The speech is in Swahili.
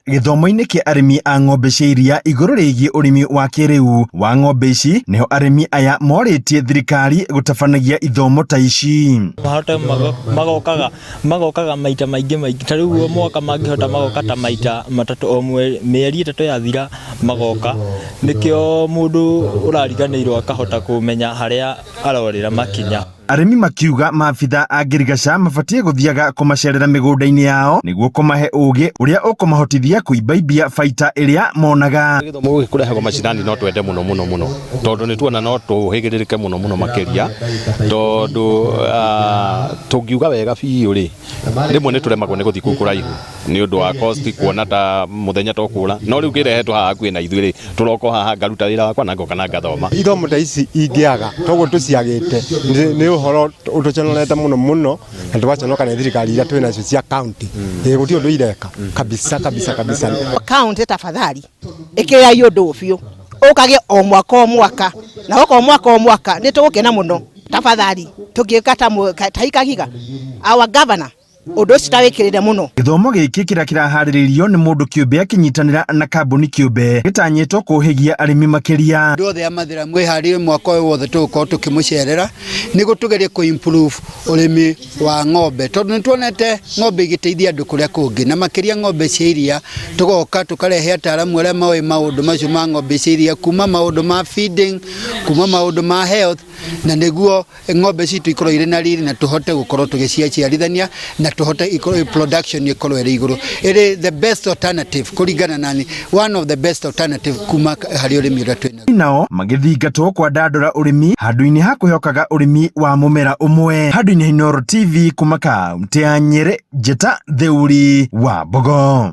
Githomo-inĩ kĩa arĩmi a ng'ombe cia iria igũrũ rĩgiĩ ũrĩmi wa kĩrĩu wa ng'ombe ici, nĩho arĩmi aya morĩtie thirikari gũtabanagia ithomo ta ici. Mahote magokaga maita maingĩ ta rĩu mwaka mangĩhota magoka ta maita matatũ o mĩeri ĩtatũ yathira magoka, nĩkĩo mũndũ ũrariganĩirwo akahota kũmenya harĩa arorĩra makinya. Arĩmi makiuga maabitha a ngirigaca mabatie gũthiaga kũmacerera mĩgũnda-inĩ yao nĩguo kũmahe ũgĩ ũrĩa ũkũmahotithia kũimbaibia baita ĩrĩa monaga. Gĩthomo gĩkĩ kũrehagwo macinani no twende mũno tondũ nĩtuona no tũhĩgĩrĩrĩke mũno makĩria, tondũ tũngiuga wega biũ rĩ, rĩmwe nĩtũremagwo nĩ gũthiĩ kũu kũraihu nĩ ũndũ wa cost, kuona ta mũthenya tũkũra, no rĩu kĩrehetwo haha hakuhĩ na ithuĩ rĩ, tũroko haha ngaruta wĩra wakwa na ngoka na ngathoma. Ithomo ta ici ingĩaga toguo tũciagĩte nĩ ũhoro ũtũconorete mũno na tũgaconoka nĩ thirikari iria twĩ nacio cia county gũtirĩ ũndũ ireka kabisa. County tafadhali ĩkĩra ũndũ biũ ũkagĩa o mwaka na o mwaka nĩ tũgũkena mũno tafadhali tũngĩka ta ikagiga our governor ũndũ ũcio tawĩkĩrĩre mũno. Gĩthomo gĩkĩ kĩrĩa kĩraharĩrĩrio nĩ mũndũ kĩũmbe akĩnyitanĩra na kambuni kĩũmbe gĩtanyĩtwo kũhĩgia arĩmi makĩria. Andũ othe a Mathira mwĩharĩrie mwaka ũyũ wothe tũgũkorwo tũkĩmũcerera nĩguo tũgerie kũ-improve ũrĩmi wa ng'ombe, tondũ nĩtuonete ng'ombe igĩteithia andũ kũrĩa kũngĩ, na makĩria ng'ombe cia iria. Tũgoka tũkarehe ataaramu arĩa moĩ maũndũ macio ma ng'ombe cia iria, kuma maũndũ ma feeding, kuma maũndũ ma health, na nĩguo ng'ombe citũ ikorwo irĩ na riri na tũhote gũkorwo tũgĩciarithania na tũhote production ikorwo ĩrĩ igũrũ. It is the best alternative kũringana nani, one of the best alternative kuma harĩ ũrĩmi ũrĩa twĩnaguo. Nao magĩthingatwo kwa ndandora ũrĩmi handũ-inĩ ha kwĩhokaga ũrĩmi wa mũmera ũmwe. Handũ-inĩ Inooro TV kuma kaunti ya Nyeri, Njeta Theuri wa Mbogo.